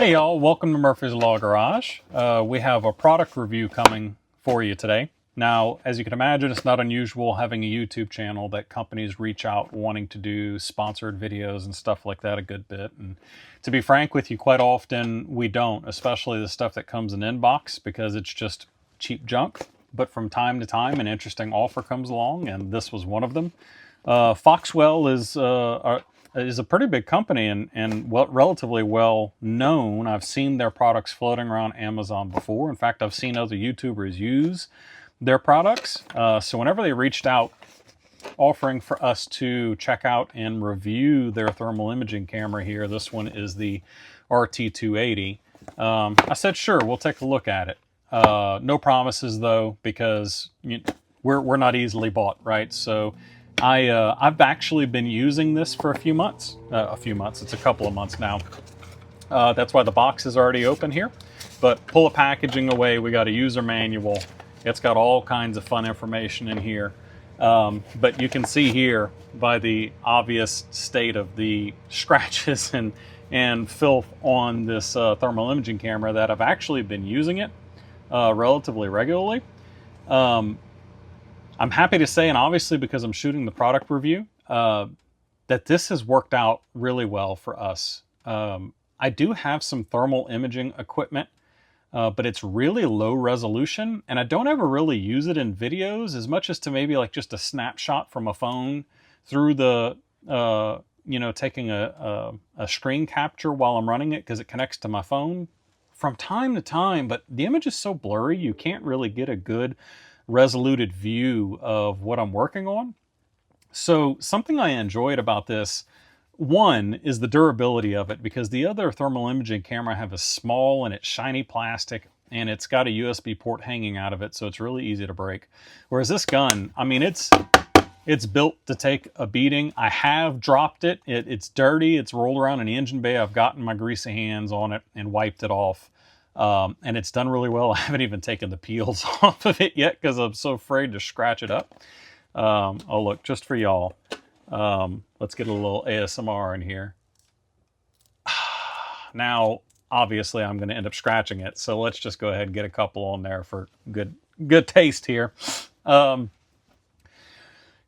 Hey y'all, welcome to Murphy's Law Garage. We have a product review coming for you today. Now, as you can imagine, it's not unusual having a YouTube channel that companies reach out wanting to do sponsored videos and stuff like that a good bit. And to be frank with you, quite often we don't, especially the stuff that comes in inbox because it's just cheap junk. But from time to time, an interesting offer comes along, and this was one of them. Foxwell is a pretty big company and relatively well known. I've seen their products floating around Amazon before. In fact, I've seen other YouTubers use their products. So whenever they reached out offering for us to check out and review their thermal imaging camera here, this one is the RT280. I said, sure, we'll take a look at it. No promises though, because we're not easily bought, right? So I've actually been using this for a few months. It's a couple of months now. That's why the box is already open here. But pull the packaging away, we got a user manual. It's got all kinds of fun information in here. But you can see here by the obvious state of the scratches and filth on this thermal imaging camera that I've actually been using it relatively regularly. I'm happy to say, and obviously because I'm shooting the product review, that this has worked out really well for us. I do have some thermal imaging equipment, but it's really low resolution, and I don't ever really use it in videos as much as to maybe like just a snapshot from a phone through the, taking a screen capture while I'm running it because it connects to my phone from time to time, but the image is so blurry you can't really get a good resoluted view of what I'm working on. So something I enjoyed about this, one, is the durability of it, because the other thermal imaging camera I have is small and it's shiny plastic and it's got a USB port hanging out of it, so it's really easy to break. Whereas this gun, I mean, it's built to take a beating. I have dropped it. It's dirty. It's rolled around in the engine bay. I've gotten my greasy hands on it and wiped it off. And it's done really well. I haven't even taken the peels off of it yet because I'm so afraid to scratch it up. Oh, look, just for y'all. Let's get a little ASMR in here. Now, obviously, I'm going to end up scratching it, so let's just go ahead and get a couple on there for good taste here.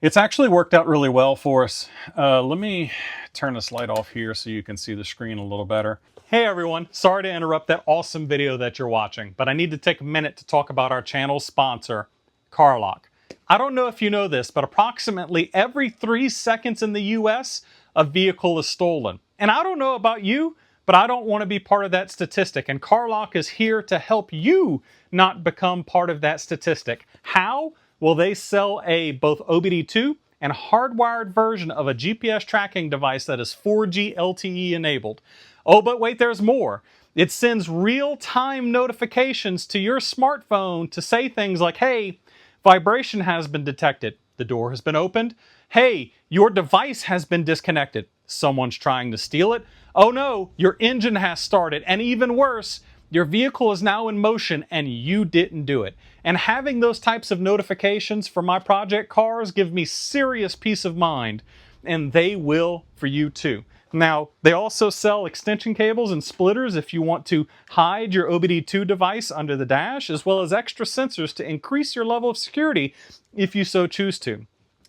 It's actually worked out really well for us. Let me turn this light off here so you can see the screen a little better. Hey everyone, sorry to interrupt that awesome video that you're watching, but I need to take a minute to talk about our channel's sponsor, CarLock. I don't know if you know this, but approximately every 3 seconds in the US, a vehicle is stolen. And I don't know about you, but I don't want to be part of that statistic, and CarLock is here to help you not become part of that statistic. How? Well, they sell both OBD2 and hardwired version of a GPS tracking device that is 4G LTE enabled. Oh, but wait, there's more. It sends real-time notifications to your smartphone to say things like, hey, vibration has been detected. The door has been opened. Hey, your device has been disconnected. Someone's trying to steal it. Oh no, your engine has started. And even worse, your vehicle is now in motion and you didn't do it. And having those types of notifications for my project cars give me serious peace of mind. And they will for you too. Now, they also sell extension cables and splitters if you want to hide your OBD2 device under the dash, as well as extra sensors to increase your level of security if you so choose to.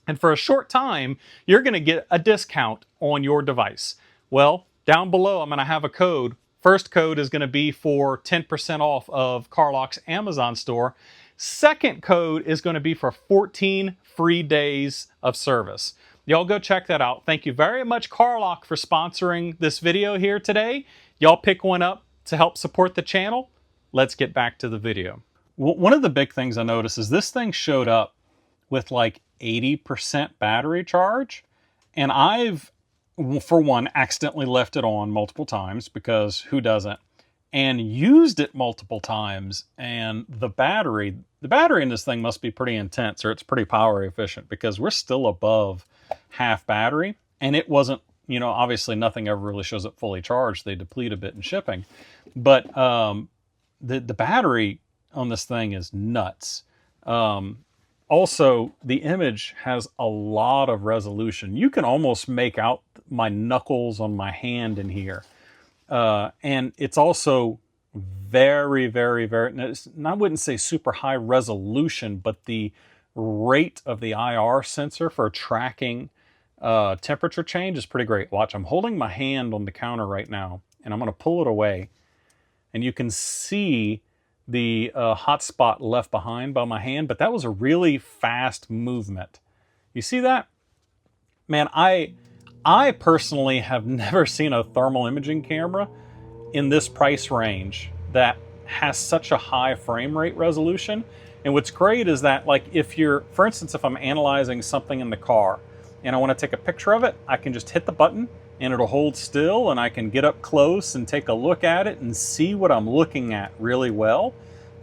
And for a short time, you're going to get a discount on your device. Well, down below, I'm going to have a code. First code is going to be for 10% off of CarLock's Amazon store. Second code is going to be for 14 free days of service. Y'all go check that out. Thank you very much, CarLock, for sponsoring this video here today. Y'all pick one up to help support the channel. Let's get back to the video. One of the big things I noticed is this thing showed up with like 80% battery charge. And I've, for one, accidentally left it on multiple times, because who doesn't? And used it multiple times, and the battery in this thing must be pretty intense, or it's pretty power efficient, because we're still above half battery, and it wasn't, obviously nothing ever really shows up fully charged. They deplete a bit in shipping, but the battery on this thing is nuts. Also, the image has a lot of resolution. You can almost make out my knuckles on my hand in here. And it's also very, very, very, I wouldn't say super high resolution, but the rate of the IR sensor for tracking temperature change is pretty great. Watch, I'm holding my hand on the counter right now, and I'm going to pull it away, and you can see the hot spot left behind by my hand, but that was a really fast movement. You see that? Man, I personally have never seen a thermal imaging camera in this price range that has such a high frame rate resolution. And what's great is that, like, if you're, for instance, if I'm analyzing something in the car and I want to take a picture of it, I can just hit the button and it'll hold still, and I can get up close and take a look at it and see what I'm looking at really well.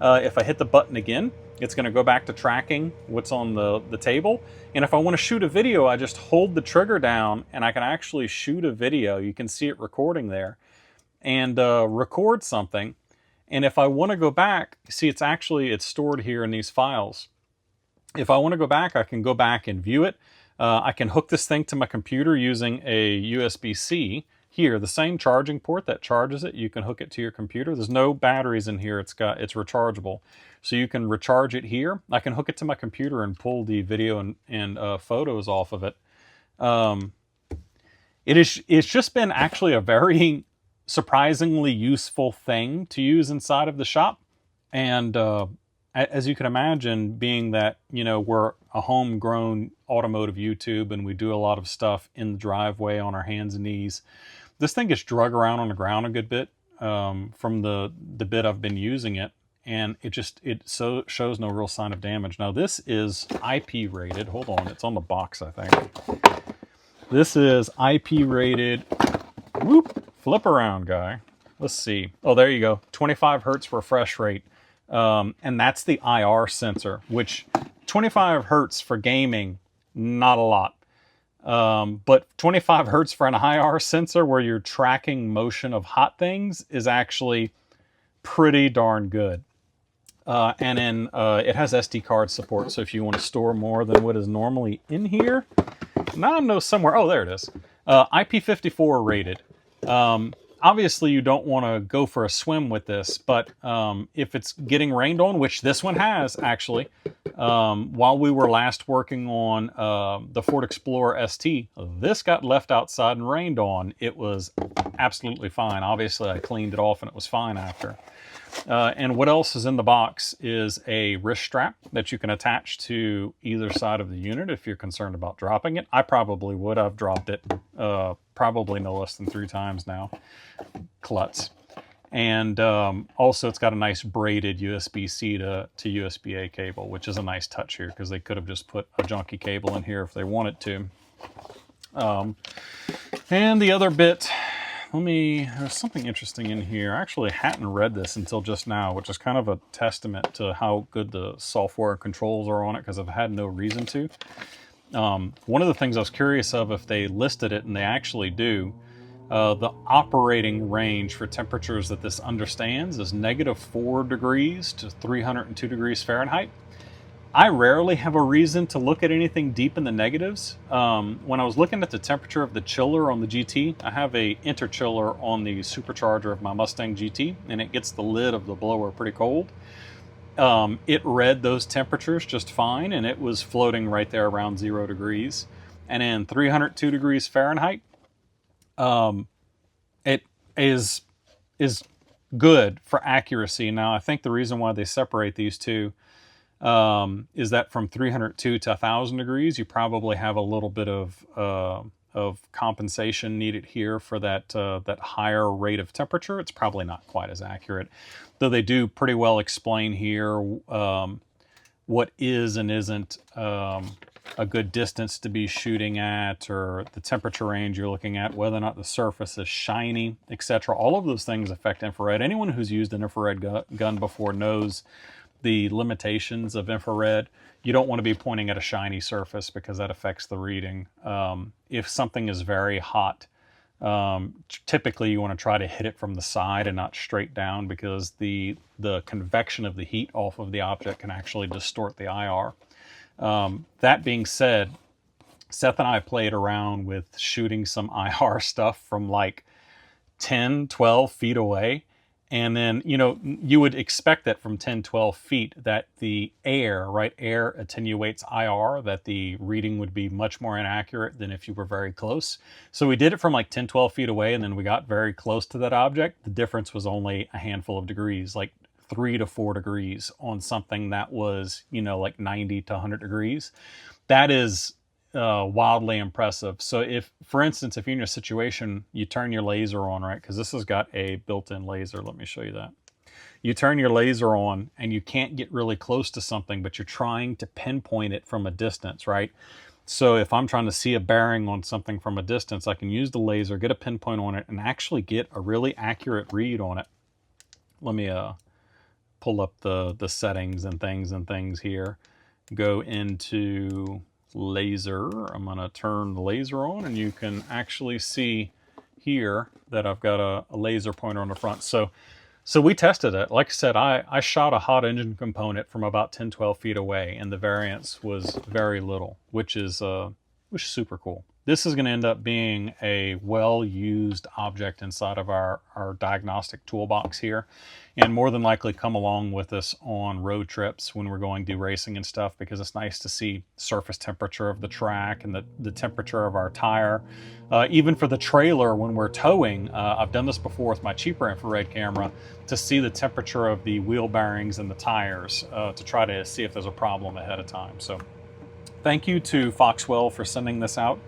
If I hit the button again, it's going to go back to tracking what's on the table. And if I want to shoot a video, I just hold the trigger down and I can actually shoot a video. You can see it recording there, and record something. And if I want to go back, see, it's stored here in these files. If I want to go back, I can go back and view it. I can hook this thing to my computer using a USB-C. Here, the same charging port that charges it, you can hook it to your computer. There's no batteries in here. It's rechargeable. So you can recharge it here. I can hook it to my computer and pull the video and photos off of it. It's just been actually a very surprisingly useful thing to use inside of the shop. And as you can imagine, being that, you know, we're a homegrown automotive YouTube and we do a lot of stuff in the driveway on our hands and knees, this thing gets drug around on the ground a good bit from the bit I've been using it, and it shows no real sign of damage. Now this is IP rated. Hold on, it's on the box, I think. This is IP rated. Whoop, flip around, guy. Let's see. Oh, there you go. 25 hertz refresh rate. And that's the IR sensor, which 25 hertz for gaming, not a lot. But 25 hertz for an IR sensor where you're tracking motion of hot things is actually pretty darn good. And then it has SD card support, so if you want to store more than what is normally in here, now I know somewhere. Oh, there it is. IP54 rated. Obviously, you don't want to go for a swim with this, but if it's getting rained on, which this one has actually, while we were last working on the Ford Explorer ST, this got left outside and rained on. It was absolutely fine. Obviously, I cleaned it off and it was fine after. And what else is in the box is a wrist strap that you can attach to either side of the unit if you're concerned about dropping it. I probably would. I've dropped it probably no less than 3 times now. Klutz. And also it's got a nice braided USB-C to USB-A cable, which is a nice touch here because they could have just put a junky cable in here if they wanted to. And the other bit, there's something interesting in here. I actually hadn't read this until just now, which is kind of a testament to how good the software controls are on it because I've had no reason to. One of the things I was curious of if they listed it, and they actually do, the operating range for temperatures that this understands is -4 degrees to 302 degrees Fahrenheit. I rarely have a reason to look at anything deep in the negatives. When I was looking at the temperature of the chiller on the GT, I have a interchiller on the supercharger of my Mustang GT, and it gets the lid of the blower pretty cold. It read those temperatures just fine, and it was floating right there around 0 degrees. And in 302 degrees Fahrenheit, it is good for accuracy. Now, I think the reason why they separate these two is that from 302 to 1,000 degrees, you probably have a little bit of compensation needed here for that higher rate of temperature. It's probably not quite as accurate, though they do pretty well explain here what is and isn't a good distance to be shooting at, or the temperature range you're looking at, whether or not the surface is shiny, etc. All of those things affect infrared. Anyone who's used an infrared gun before knows the limitations of infrared. You don't want to be pointing at a shiny surface because that affects the reading. If something is very hot, typically you want to try to hit it from the side and not straight down because the convection of the heat off of the object can actually distort the IR. That being said, Seth and I played around with shooting some IR stuff from like 10, 12 feet away. And then, you know, you would expect that from 10, 12 feet that the air, right, air attenuates IR, that the reading would be much more inaccurate than if you were very close. So we did it from like 10, 12 feet away, and then we got very close to that object. The difference was only a handful of degrees, like 3 to 4 degrees on something that was, you know, like 90 to 100 degrees. That is wildly impressive. So if, for instance, if you're in a situation, you turn your laser on, right? Because this has got a built-in laser. Let me show you that. You turn your laser on and you can't get really close to something, but you're trying to pinpoint it from a distance, right? So if I'm trying to see a bearing on something from a distance, I can use the laser, get a pinpoint on it, and actually get a really accurate read on it. Let me pull up the settings and things here. Go into laser. I'm going to turn the laser on, and you can actually see here that I've got a laser pointer on the front. So we tested it. Like I said, I shot a hot engine component from about 10, 12 feet away, and the variance was very little, which is super cool. This is going to end up being a well-used object inside of our diagnostic toolbox here, and more than likely come along with us on road trips when we're going to do racing and stuff, because it's nice to see surface temperature of the track and the temperature of our tire. Even for the trailer when we're towing, I've done this before with my cheaper infrared camera to see the temperature of the wheel bearings and the tires to try to see if there's a problem ahead of time. So thank you to Foxwell for sending this out.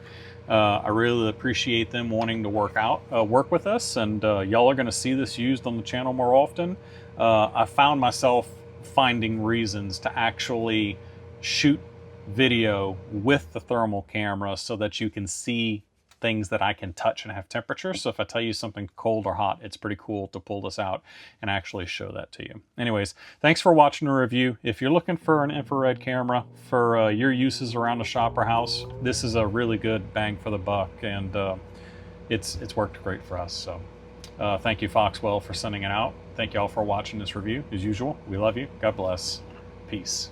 I really appreciate them wanting to work with us, and y'all are going to see this used on the channel more often. I found myself finding reasons to actually shoot video with the thermal camera so that you can see things that I can touch and have temperature. So if I tell you something cold or hot, it's pretty cool to pull this out and actually show that to you. Anyways, thanks for watching the review. If you're looking for an infrared camera for your uses around the shop or house, this is a really good bang for the buck, and it's worked great for us. So thank you, Foxwell, for sending it out. Thank you all for watching this review. As usual, we love you. God bless. Peace.